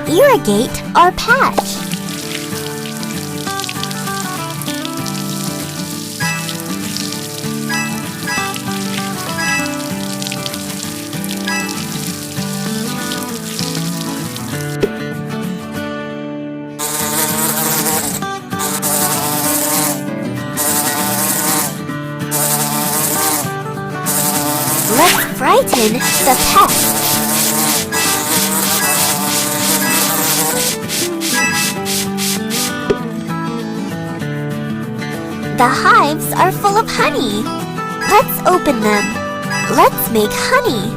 Irrigate our patch. Let's frighten the pests. The hives are full of honey. Let's open them. Let's make honey.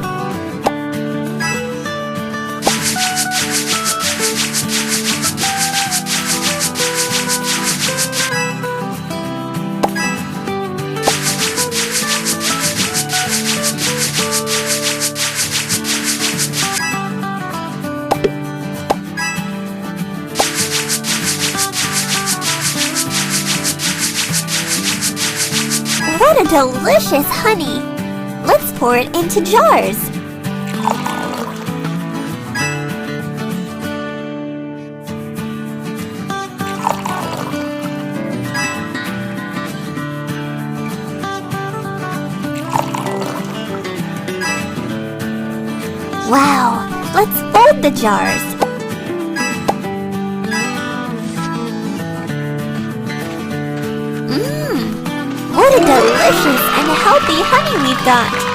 What a delicious honey! Let's pour it into jars. Wow! Let's fold the jars. What a delicious and healthy honey we've got!